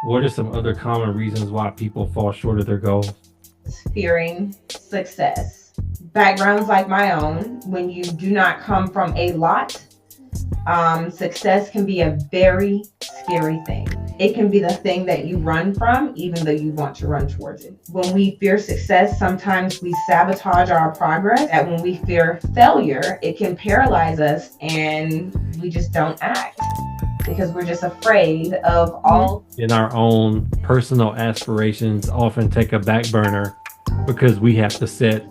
What are some other common reasons why people fall short of their goals? Fearing success. Backgrounds like my own, when you do not come from a lot, success can be a very scary thing. It can be the thing that you run from, even though you want to run towards it. When we fear success, sometimes we sabotage our progress. And when we fear failure, it can paralyze us and we just don't act because we're just afraid of all. In our own personal aspirations often take a back burner because we have to set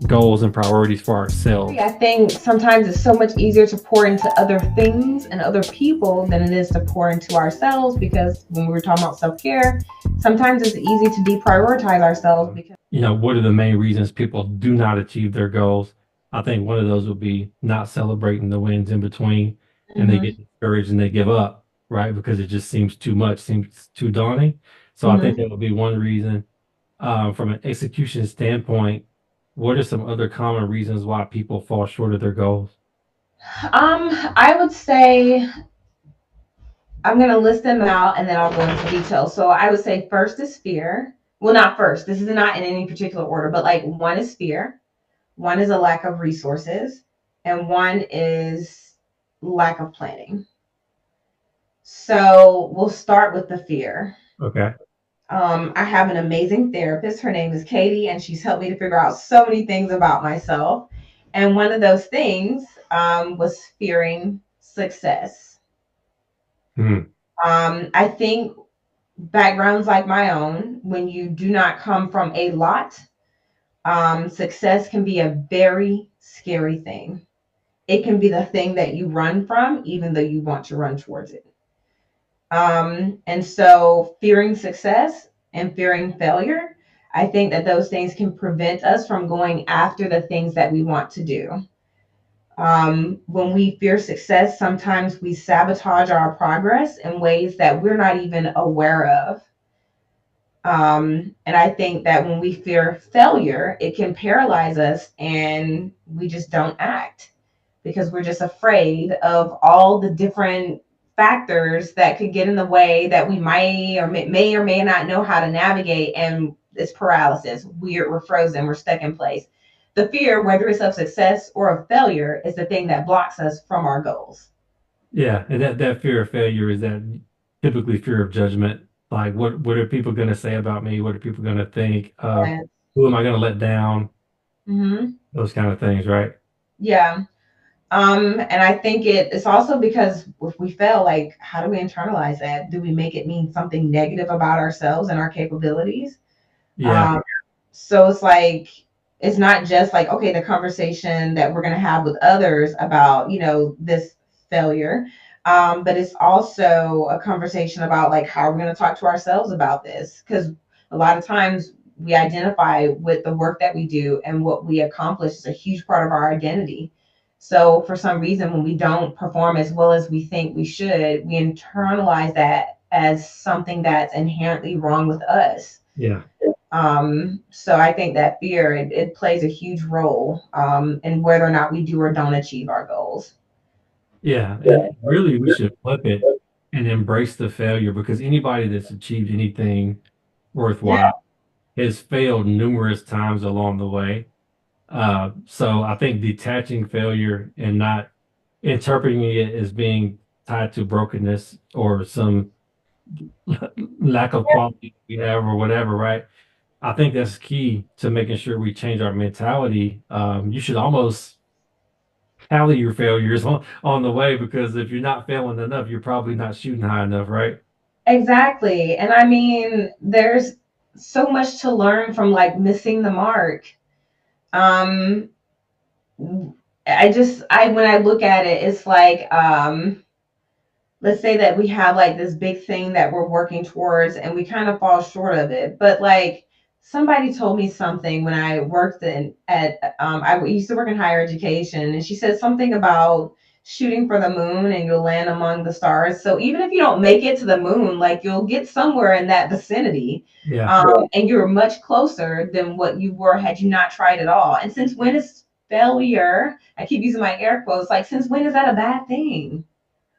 goals and priorities for ourselves. I think sometimes it's so much easier to pour into other things and other people than it is to pour into ourselves, because when we were talking about self-care, sometimes it's easy to deprioritize ourselves because What are the main reasons people do not achieve their goals? I think one of those would be not celebrating the wins in between, and they get discouraged and they give up, right? Because it just seems too much, seems too daunting. So I think that would be one reason. From an execution standpoint, what are some other common reasons why people fall short of their goals? I would say I'm going to list them out and then I'll go into detail. So I would say first is fear. Well, not first. This is not in any particular order, but like one is fear, one is a lack of resources, and one is lack of planning. So we'll start with the fear. Okay. I have an amazing therapist. Her name is Katie, and she's helped me to figure out so many things about myself. And one of those things was fearing success. Hmm. I think backgrounds like my own, when you do not come from a lot, success can be a very scary thing. It can be the thing that you run from, even though you want to run towards it. And so fearing success and fearing failure, I think that those things can prevent us from going after the things that we want to do. When we fear success, sometimes we sabotage our progress in ways that we're not even aware of. And I think that when we fear failure, it can paralyze us and we just don't act because we're just afraid of all the different factors that could get in the way that we may or may not know how to navigate. And it's paralysis. We're frozen. We're stuck in place. The fear, whether it's of success or of failure, is the thing that blocks us from our goals. Yeah, and that fear of failure is that typically fear of judgment. Like, what are people going to say about me? What are people going to think? And, Who am I going to let down? mhm. Those kind of things, right? Yeah. And I think it's also because if we fail, like, how do we internalize that? Do we make it mean something negative about ourselves and our capabilities? Yeah, Um, so it's like, it's not just like, okay, the conversation that we're going to have with others about, this failure. But it's also a conversation about like, how are we going to talk to ourselves about this? Because a lot of times we identify with the work that we do and what we accomplish is a huge part of our identity. So for some reason, when we don't perform as well as we think we should, we internalize that as something that's inherently wrong with us. yeah, So I think that fear, it plays a huge role in whether or not we do or don't achieve our goals. yeah. And really, we should flip it and embrace the failure because anybody that's achieved anything Yeah. worthwhile has failed numerous times along the way. So I think detaching failure and not interpreting it as being tied to brokenness or some lack of quality we have or whatever, right? I think that's key to making sure we change our mentality. You should almost tally your failures on the way because if you're not failing enough, you're probably not shooting high enough, right? Exactly. And I mean, there's so much to learn from like missing the mark. Um, when I look at it, it's like, let's say that we have like this big thing that we're working towards and we kind of fall short of it. But like somebody told me something when I worked I used to work in higher education, and she said something about shooting for the moon and you'll land among the stars. So even if you don't make it to the moon, like you'll get somewhere in that vicinity. Yeah. And you're much closer than what you were had you not tried at all. And since when is failure, I keep using my air quotes, like since when is that a bad thing?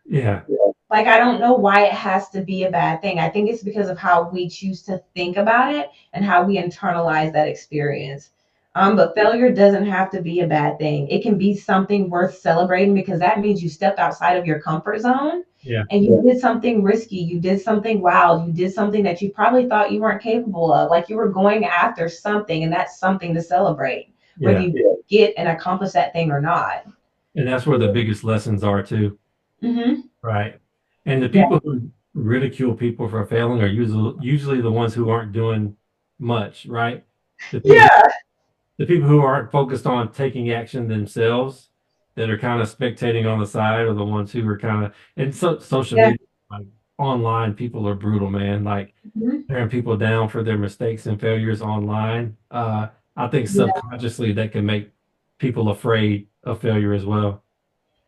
Yeah. Like, I don't know why it has to be a bad thing. I think it's because of how we choose to think about it and how we internalize that experience. But failure doesn't have to be a bad thing. It can be something worth celebrating because that means you stepped outside of your comfort zone Yeah. and you did something risky. You did something wild. You did something that you probably thought you weren't capable of. Like you were going after something, and that's something to celebrate, whether Yeah. you get and accomplish that thing or not. And that's where the biggest lessons are too. Hmm. Right. And the Yeah. people who ridicule people for failing are usually the ones who aren't doing much, right? The people Yeah. the people who aren't focused on taking action themselves, that are kind of spectating on the side, are the ones who are kind of, and so social Yeah. media, like online, people are brutal, man. Like Mhm. tearing people down for their mistakes and failures online. I think Yeah. subconsciously that can make people afraid of failure as well.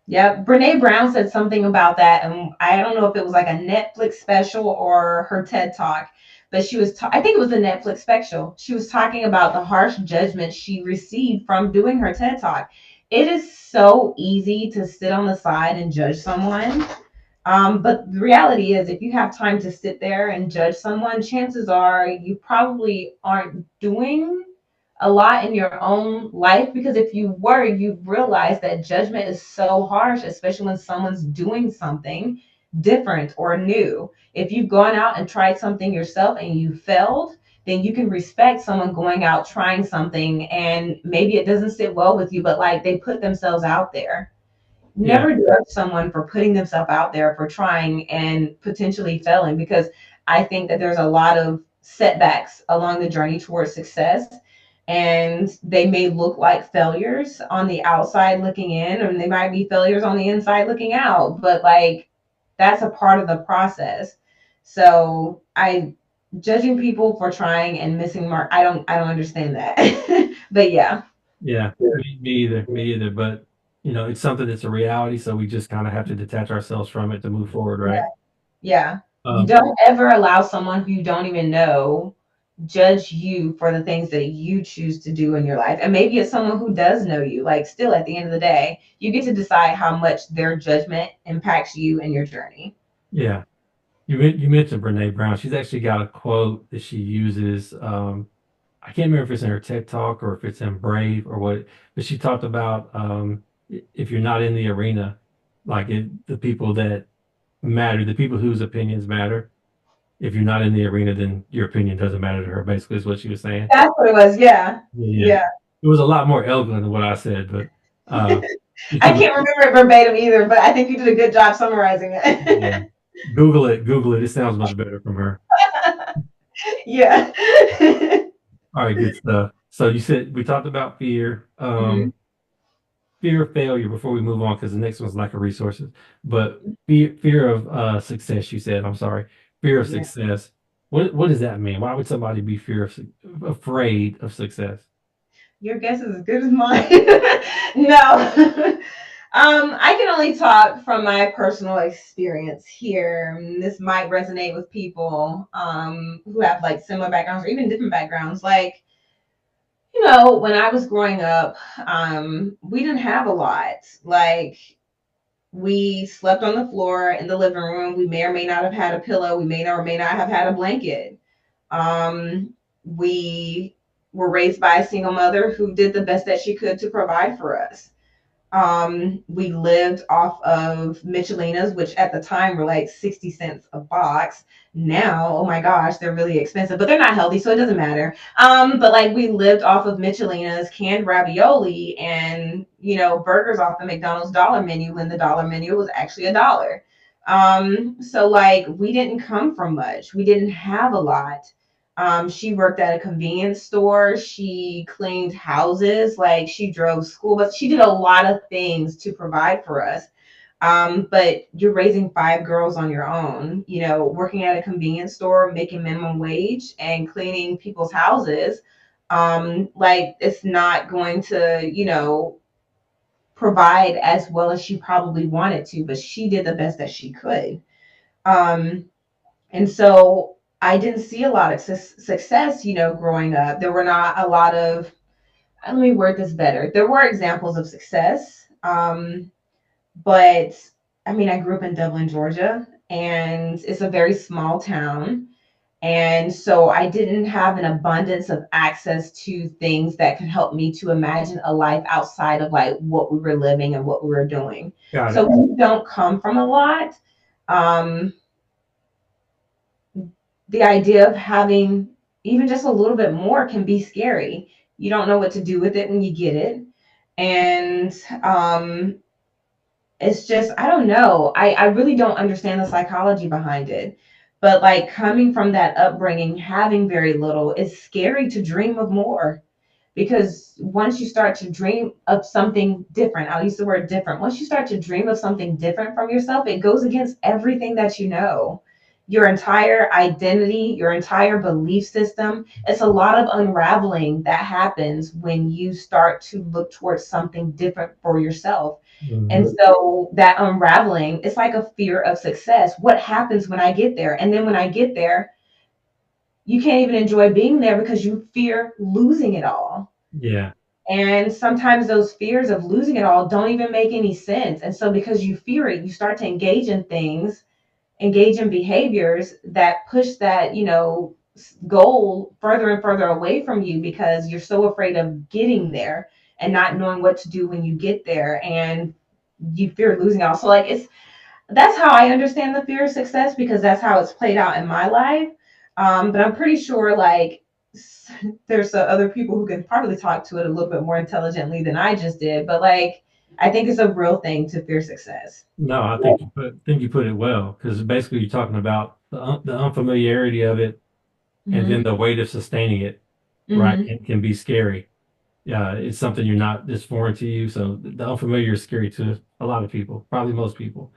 Yeah, Brene Brown said something about that, and I don't know if it was like a Netflix special or her TED talk, but I think it was a Netflix special. She was talking about the harsh judgment she received from doing her TED talk. It is so easy to sit on the side and judge someone. But the reality is, if you have time to sit there and judge someone, chances are you probably aren't doing a lot in your own life, because if you were, you realize that judgment is so harsh, especially when someone's doing something different or new. If you've gone out and tried something yourself and you failed, then you can respect someone going out trying something and maybe it doesn't sit well with you, but like they put themselves out there. Yeah, Never judge someone for putting themselves out there, for trying and potentially failing, because I think that there's a lot of setbacks along the journey towards success, and they may look like failures on the outside looking in, and they might be failures on the inside looking out, but like that's a part of the process. So I judging people for trying and missing mark, I don't understand that. But yeah. yeah, me either, me either. But it's something that's a reality, so we just kind of have to detach ourselves from it to move forward, right? Yeah. You Um, don't ever allow someone who you don't even know judge you for the things that you choose to do in your life. And maybe it's someone who does know you. Like, still, at the end of the day, you get to decide how much their judgment impacts you and your journey. yeah, you mentioned Brene Brown. She's actually got a quote that she uses. I can't remember if it's in her TED Talk or if it's in Brave or what, but she talked about if you're not in the arena, like the people that matter, the people whose opinions matter. If you're not in the arena, then your opinion doesn't matter to her. Basically, is what she was saying. That's what it was. Yeah. Yeah, Yeah. it was a lot more eloquent than what I said, but you I took can't remember it verbatim either, but I think you did a good job summarizing yeah. it. Google it, Google it. It sounds much better from her. Yeah. All right, good stuff. So you said we talked about fear, Mhm. fear of failure before we move on, because the next one's lack of resources. But fear of success. You said, I'm sorry, fear of Yeah. success. What does that mean? Why would somebody be afraid of success? Your guess is as good as mine. No. I can only talk from my personal experience here. This might resonate with people who have like similar backgrounds or even different backgrounds. Like, when I was growing up, we didn't have a lot. Like, we slept on the floor in the living room. We may or may not have had a pillow. We may or may not have had a blanket. We were raised by a single mother who did the best that she could to provide for us. We lived off of Michelinas, which at the time were like 60 cents a box. Now, oh my gosh, they're really expensive, but they're not healthy, so it doesn't matter. But like we lived off of Michelinas, canned ravioli, and burgers off the McDonald's dollar menu when the dollar menu was actually $1. So like we didn't come from much. We didn't have a lot. She worked at a convenience store. She cleaned houses. Like she drove school buses. She did a lot of things to provide for us. But you're raising five girls on your own, working at a convenience store, making minimum wage and cleaning people's houses. Like it's not going to, provide as well as she probably wanted to, but she did the best that she could. Um, and so I didn't see a lot of success, growing up. There were not a lot of, let me word this better. There were examples of success, but I mean, I grew up in Dublin, Georgia, and it's a very small town. And so I didn't have an abundance of access to things that could help me to imagine a life outside of like what we were living and what we were doing. Got So it. we don't come from a lot. Um, the idea of having even just a little bit more can be scary. You don't know what to do with it when you get it. And it's just, I don't know. I really don't understand the psychology behind it. But like coming from that upbringing, having very little, it's scary to dream of more, because once you start to dream of something different, I'll use the word different. Once you start to dream of something different from yourself, it goes against everything that you know. Your entire identity, your entire belief system. It's a lot of unraveling that happens when you start to look towards something different for yourself. And Hmm. so that unraveling, it's like a fear of success. What happens when I get there? And then when I get there, you can't even enjoy being there because you fear losing it all. Yeah. And sometimes those fears of losing it all don't even make any sense. And so because you fear it, you start to engage in things, engage in behaviors that push that, goal further and further away from you, because you're so afraid of getting there and not knowing what to do when you get there, and you fear losing it all. So like that's how I understand the fear of success, because that's how it's played out in my life. But I'm pretty sure like there's other people who can probably talk to it a little bit more intelligently than I just did. But like, I think it's a real thing to fear success. No, I think you put it well, because basically you're talking about the unfamiliarity of it, and then Mm-hmm. the weight of sustaining it, right? Mm-hmm. Can be scary. Yeah, it's something you're not it's foreign to you, so the unfamiliar is scary to a lot of people, probably most people.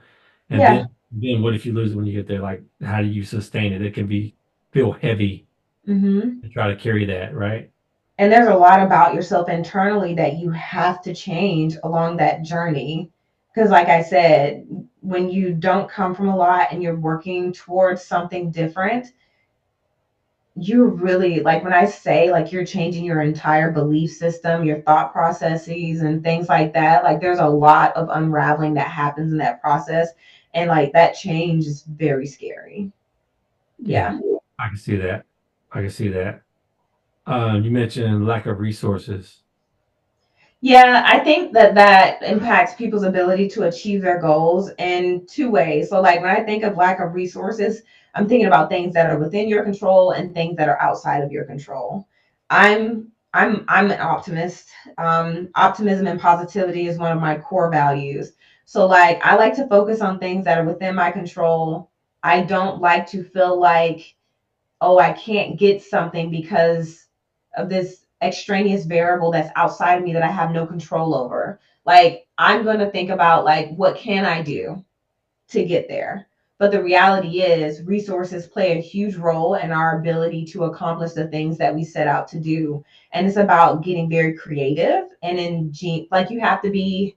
And Yeah. then what if you lose it when you get there? Like, how do you sustain it? It can be feel heavy Mm-hmm. to try to carry that, right? And there's a lot about yourself internally that you have to change along that journey. Because, like I said, when you don't come from a lot and you're working towards something different, you're really like, when I say like you're changing your entire belief system, your thought processes, and things like that, like there's a lot of unraveling that happens in that process. And like that change is very scary. Yeah, Yeah. I can see that. I can see that. You mentioned lack of resources. Yeah, I think that that impacts people's ability to achieve their goals in two ways. So, like when I think of lack of resources, I'm thinking about things that are within your control and things that are outside of your control. I'm an optimist. Optimism and positivity is one of my core values. So, like I like to focus on things that are within my control. I don't like to feel like, oh, I can't get something because of this extraneous variable that's outside of me that I have no control over. Like, I'm going to think about, like, what can I do to get there? But the reality is, resources play a huge role in our ability to accomplish the things that we set out to do. And it's about getting very creative and like, you have to be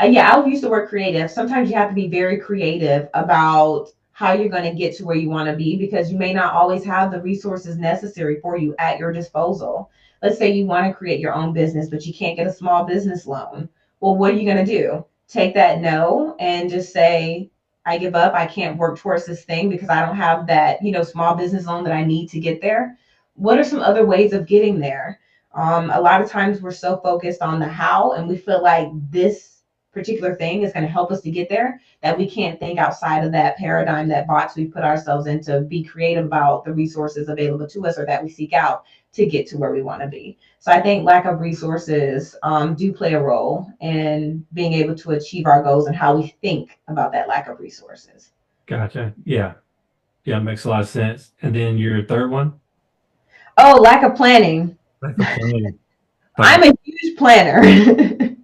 yeah, I'll use the word creative. Sometimes you have to be very creative about how you're going to get to where you want to be, because you may not always have the resources necessary for you at your disposal. Let's say you want to create your own business, but you can't get a small business loan. Well, what are you going to do? Take that no and just say, I give up. I can't work towards this thing because I don't have that, small business loan that I need to get there. What are some other ways of getting there? A lot of times we're so focused on the how, and we feel like this particular thing is going to help us to get there, that we can't think outside of that paradigm, that box we put ourselves into, be creative about the resources available to us or that we seek out to get to where we want to be. So I think lack of resources do play a role in being able to achieve our goals and how we think about that lack of resources. Gotcha. Yeah. Yeah, makes a lot of sense. And then your third one, Oh, lack of planning. lack of planning. Like, I'm a huge planner.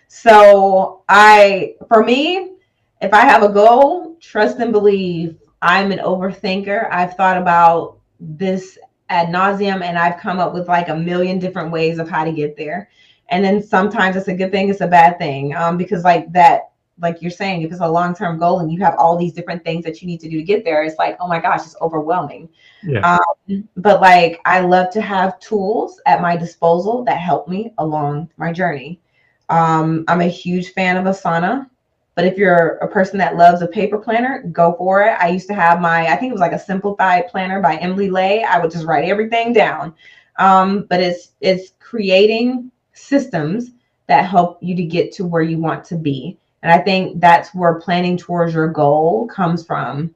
So for me, if I have a goal, trust and believe. I'm an overthinker. I've thought about this ad nauseum, and I've come up with like a million different ways of how to get there. And then sometimes it's a good thing, it's a bad thing, because like that, like you're saying, if it's a long term goal and you have all these different things that you need to do to get there, it's like, oh my gosh, it's overwhelming. yeah, Um, but like, I love to have tools at my disposal that help me along my journey. I'm a huge fan of Asana. But if you're a person that loves a paper planner, go for it. I used to have I think it was like a simplified planner by Emily Lay. I would just write everything down. But it's creating systems that help you to get to where you want to be. And I think that's where planning towards your goal comes from.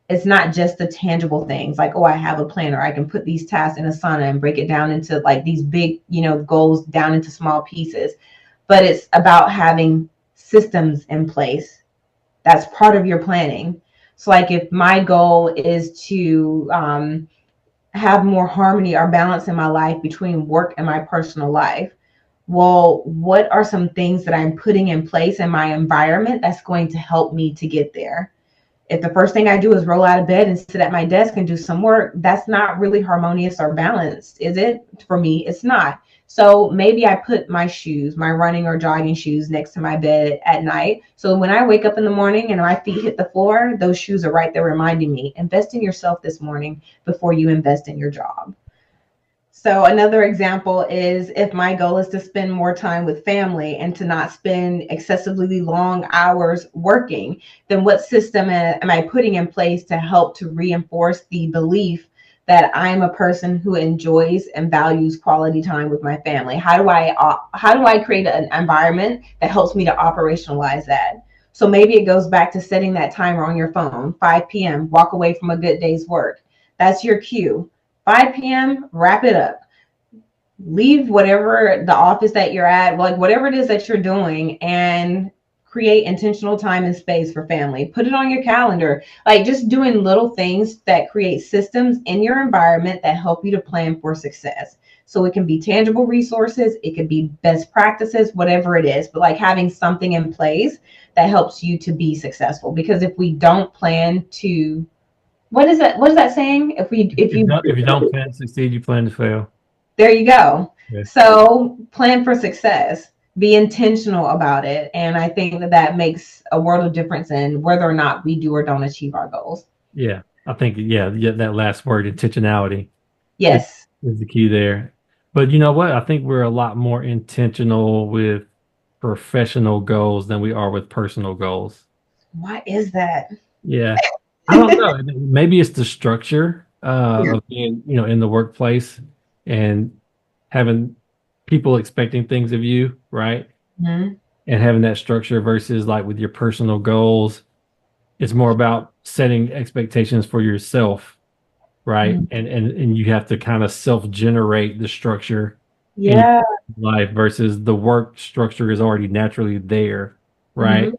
It's not just the tangible things like, oh, I have a planner. I can put these tasks in Asana and break it down into like these big, goals down into small pieces. But it's about having systems in place. That's part of your planning. So like if my goal is to have more harmony or balance in my life between work and my personal life, well, what are some things that I'm putting in place in my environment that's going to help me to get there? If the first thing I do is roll out of bed and sit at my desk and do some work, that's not really harmonious or balanced, is it? For me, it's not. So maybe I put my shoes, my running or jogging shoes, next to my bed at night. So when I wake up in the morning and my feet hit the floor, those shoes are right there reminding me, invest in yourself this morning before you invest in your job. So another example is if my goal is to spend more time with family and to not spend excessively long hours working, then what system am I putting in place to help to reinforce the belief that I'm a person who enjoys and values quality time with my family? How do I create an environment that helps me to operationalize that? So maybe it goes back to setting that timer on your phone, 5 p.m., walk away from a good day's work. That's your cue. 5 p.m., wrap it up. Leave whatever the office that you're at, like whatever it is that you're doing, and create intentional time and space for family. Put it on your calendar. Like just doing little things that create systems in your environment that help you to plan for success. So it can be tangible resources, it could be best practices, whatever it is, but like having something in place that helps you to be successful. Because if we don't plan to, what is that saying? If you don't plan to succeed, you plan to fail. There you go. Yeah. So plan for success. Be intentional about it. And I think that makes a world of difference in whether or not we do or don't achieve our goals. Yeah. I think, yeah, that last word, intentionality, is, Yes. is the key there. But you know what? I think we're a lot more intentional with professional goals than we are with personal goals. Why is that? Yeah. I don't know. Maybe it's the structure of being, in the workplace and having people expecting things of you, right? Mhm. And having that structure versus like with your personal goals, it's more about setting expectations for yourself, right? Mhm. And you have to kind of self-generate the structure in Yeah. your life versus the work structure is already naturally there, right?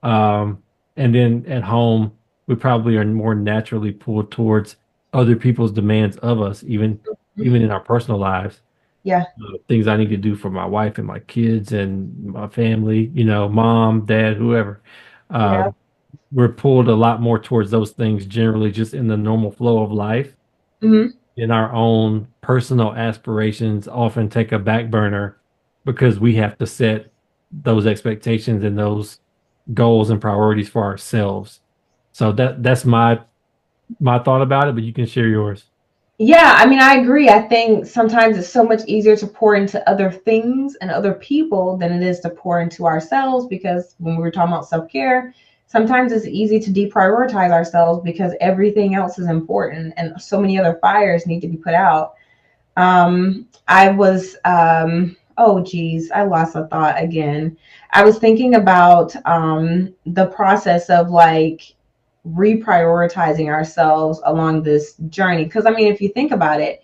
Mhm. And then at home, we probably are more naturally pulled towards other people's demands of us, even in our personal lives. Yeah. Things I need to do for my wife and my kids and my family, mom, dad, whoever. Uh, Yeah. we're pulled a lot more towards those things generally just in the normal flow of life. Mhm. In our own personal aspirations often take a back burner because we have to set those expectations and those goals and priorities for ourselves. So that's my thought about it, but you can share yours. Yeah, I mean, I agree. I think sometimes it's so much easier to pour into other things and other people than it is to pour into ourselves because when we were talking about self-care, sometimes it's easy to deprioritize ourselves because everything else is important and so many other fires need to be put out. I was, oh geez, I lost a thought again. I was thinking about the process of like reprioritizing ourselves along this journey. Because I mean, if you think about it,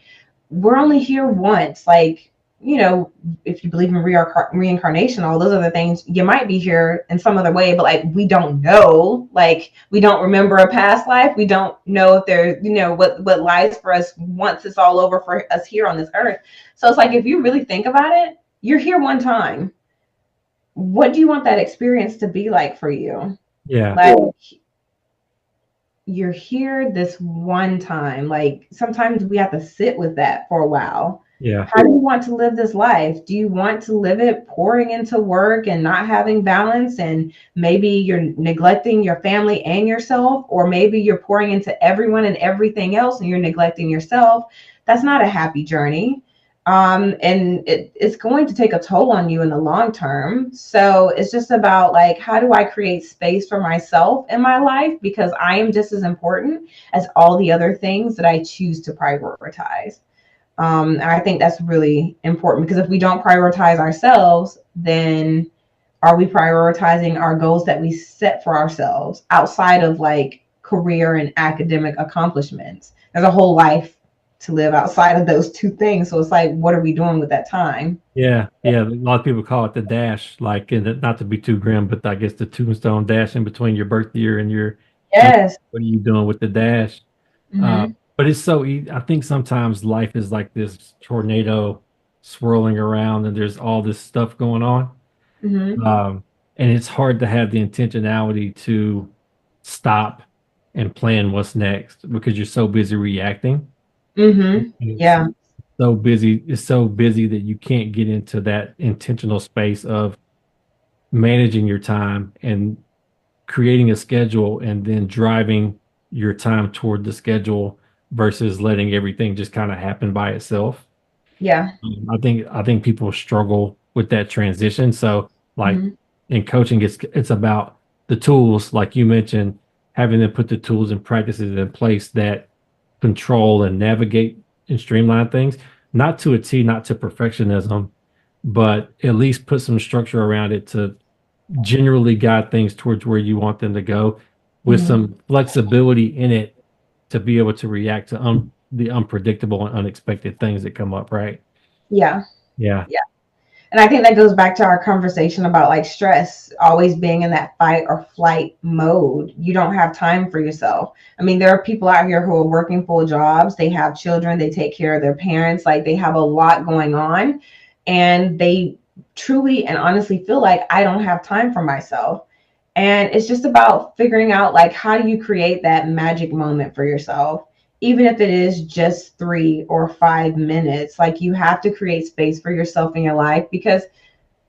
we're only here once. Like, if you believe in reincarnation, all those other things, you might be here in some other way, but like we don't know. Like we don't remember a past life. We don't know if there's, what lies for us once it's all over for us here on this earth. So it's like if you really think about it, you're here one time. What do you want that experience to be like for you? Yeah, Like you're here this one time. Like sometimes we have to sit with that for a while. yeah, How do you want to live this life? Do you want to live it pouring into work and not having balance? And maybe you're neglecting your family and yourself, or maybe you're pouring into everyone and everything else and you're neglecting yourself. That's not a happy journey. And it's going to take a toll on you in the long term. So it's just about like, how do I create space for myself in my life? Because I am just as important as all the other things that I choose to prioritize. And I think that's really important because if we don't prioritize ourselves, then are we prioritizing our goals that we set for ourselves outside of like career and academic accomplishments? There's a whole life to live outside of those two things. So it's like, what are we doing with that time? Yeah, yeah. A lot of people call it the dash, like, and not to be too grim, but I guess the tombstone dash in between your birth year and your, and Yes. what are you doing with the dash? Mm-hmm. But it's so easy. I think sometimes life is like this tornado swirling around, and there's all this stuff going on. Mm-hmm. And it's hard to have the intentionality to stop and plan what's next because you're so busy reacting. Mm-hmm. It's Yeah. so busy that you can't get into that intentional space of managing your time and creating a schedule and then driving your time toward the schedule versus letting everything just kind of happen by itself. Yeah. I think people struggle with that transition. So like Mm-hmm. in coaching, it's about the tools, like you mentioned, having them put the tools and practices in place that control and navigate and streamline things, not to a T, not to perfectionism, but at least put some structure around it to generally guide things towards where you want them to go with Mm-hmm. some flexibility in it to be able to react to the unpredictable and unexpected things that come up, right? Yeah. Yeah. Yeah. And I think that goes back to our conversation about like stress, always being in that fight or flight mode. You don't have time for yourself. I mean, there are people out here who are working full jobs, they have children, they take care of their parents, like they have a lot going on, and they truly and honestly feel like I don't have time for myself. And it's just about figuring out like how do you create that magic moment for yourself, even if it is just 3 or 5 minutes. Like you have to create space for yourself in your life because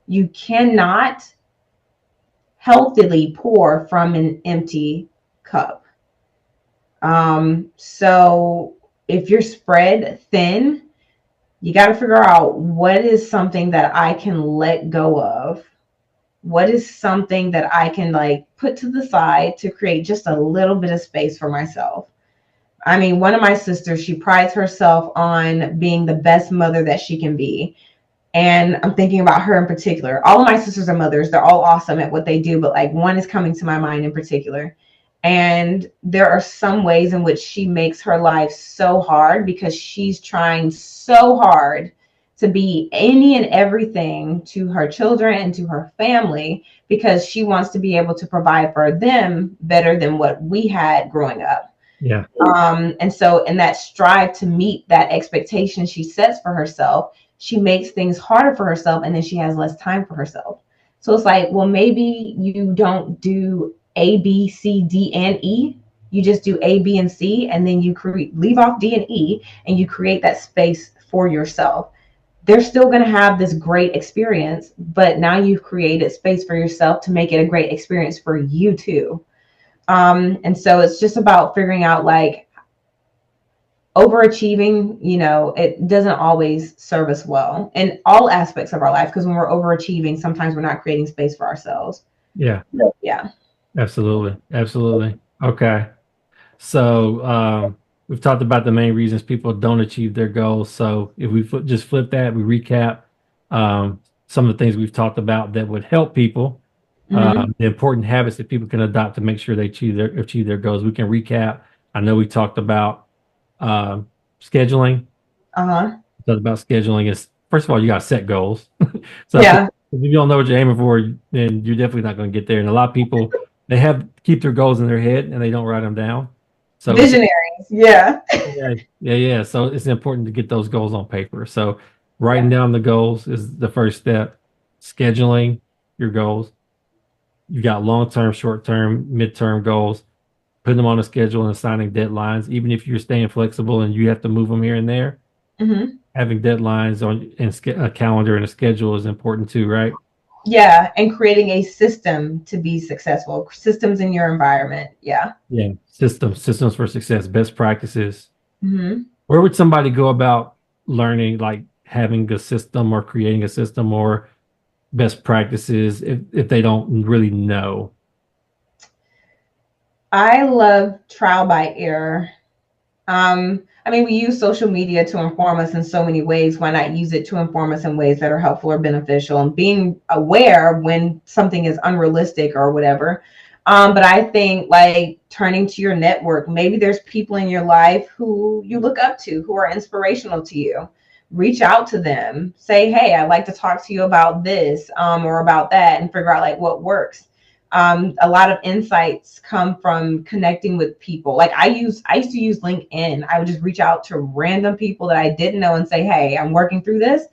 you cannot healthily pour from an empty cup. So if you're spread thin, you got to figure out what is something that I can let go of. What is something that I can like put to the side to create just a little bit of space for myself? I mean, one of my sisters, she prides herself on being the best mother that she can be. And I'm thinking about her in particular. All of my sisters are mothers. They're all awesome at what they do, but like one is coming to my mind in particular. And there are some ways in which she makes her life so hard because she's trying so hard to be any and everything to her children and to her family because she wants to be able to provide for them better than what we had growing up. Yeah. And so, in that strive to meet that expectation she sets for herself, she makes things harder for herself and then she has less time for herself. So, it's like, well, maybe you don't do A, B, C, D, and E. You just do A, B, and C, and then you leave off D and E and you create that space for yourself. They're still going to have this great experience, but now you've created space for yourself to make it a great experience for you too. And so it's just about figuring out like overachieving, it doesn't always serve us well in all aspects of our life because when we're overachieving, sometimes we're not creating space for ourselves. Yeah. Yeah. Absolutely. Absolutely. Okay. So we've talked about the main reasons people don't achieve their goals. So if we just flip that, we recap some of the things we've talked about that would help people, Mm-hmm. the important habits that people can adopt to make sure they achieve their goals. We can recap. I know we talked about scheduling. Uh-huh. We talked about scheduling is first of all, you got to set goals. So Yeah. if you don't know what you're aiming for, then you're definitely not going to get there. And a lot of people they have keep their goals in their head and they don't write them down. So it's Visionaries. Yeah. yeah, yeah, yeah. So it's important to get those goals on paper. So writing down the goals is the first step. Scheduling your goals. You got long-term, short-term, mid-term goals. Putting them on a schedule and assigning deadlines. Even if you're staying flexible and you have to move them here and there, Mm-hmm. having deadlines on and a calendar and a schedule is important too, right? Yeah. And creating a system to be successful, systems in your environment. Yeah. Yeah. Systems for success, best practices. Mm-hmm. Where would somebody go about learning, like having a system or creating a system or best practices if they don't really know? I love trial by error. I mean, we use social media to inform us in so many ways. Why not use it to inform us in ways that are helpful or beneficial, and being aware when something is unrealistic or whatever. But I think like turning to your network, maybe there's people in your life who you look up to, who are inspirational to you. Reach out to them, say, hey, I'd like to talk to you about this or about that, and figure out like what works. A lot of insights come from connecting with people. Like I used to use LinkedIn. I would just reach out to random people that I didn't know and say, hey, I'm working through this.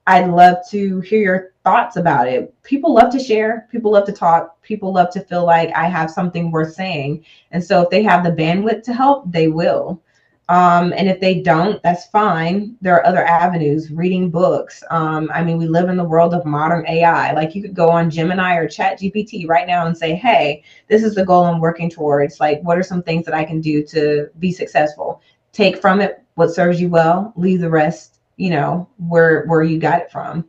I'd love to hear your thoughts about it. People love to share, people love to talk, people love to feel like I have something worth saying. And so if they have the bandwidth to help, they will. And if they don't, that's fine. There are other avenues, reading books. I mean, we live in the world of modern AI. Like you could go on Gemini or Chat GPT right now and say, hey, this is the goal I'm working towards. Like, what are some things that I can do to be successful? Take from it what serves you well, leave the rest, where you got it from.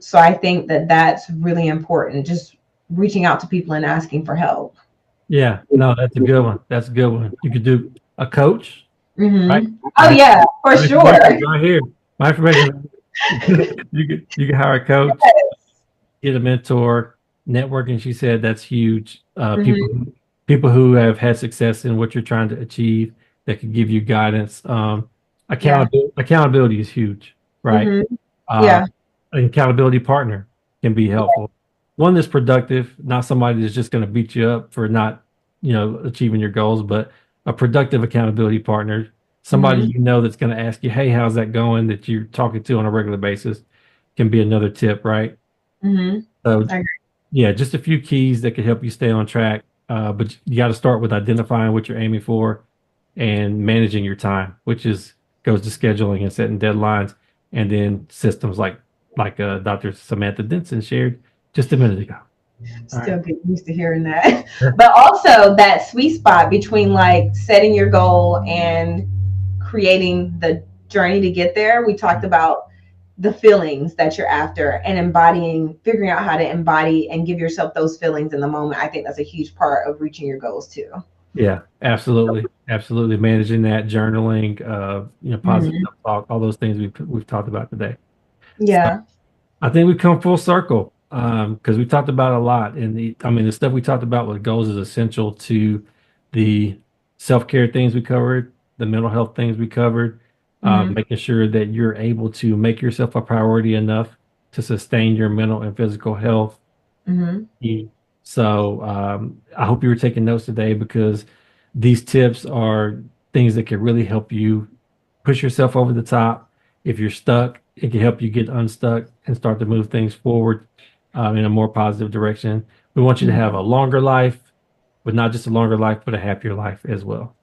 So I think that that's really important. Just reaching out to people and asking for help. Yeah, no, that's a good one. That's a good one. You could do a coach, right? Oh My, yeah, for my sure. information is right here. My information. You can hire a coach, get a mentor, networking. She said that's huge. Mhm. People who have had success in what you're trying to achieve that can give you guidance. Yeah. Accountability is huge, right? hmm Uh, Yeah. an accountability partner can be helpful. One that's productive, not somebody that's just going to beat you up for not, achieving your goals, but a productive accountability partner, somebody hmm that's going to ask you, "Hey, how's that going?" that you're talking to on a regular basis can be another tip, right? hmm So, I yeah, just a few keys that could help you stay on track. But you got to start with identifying what you're aiming for and managing your time, which is goes to scheduling and setting deadlines, and then systems like Dr. Samantha Denson shared just a minute ago. All right. still get used to hearing that. But also that sweet spot between like setting your goal and creating the journey to get there. We talked about the feelings that you're after and figuring out how to embody and give yourself those feelings in the moment. I think that's a huge part of reaching your goals too. Yeah, absolutely, absolutely. Managing that, journaling, positive Mhm. self-talk, all those things we've talked about today. So Yeah. I think we've come full circle because we talked about a lot, and the stuff we talked about with goals is essential to the self-care things we covered, the mental health things we covered, hmm making sure that you're able to make yourself a priority enough to sustain your mental and physical health. hmm So I hope you were taking notes today because these tips are things that can really help you push yourself over the top. If you're stuck, it can help you get unstuck and start to move things forward in a more positive direction. We want you to have a longer life, but not just a longer life, but a happier life as well.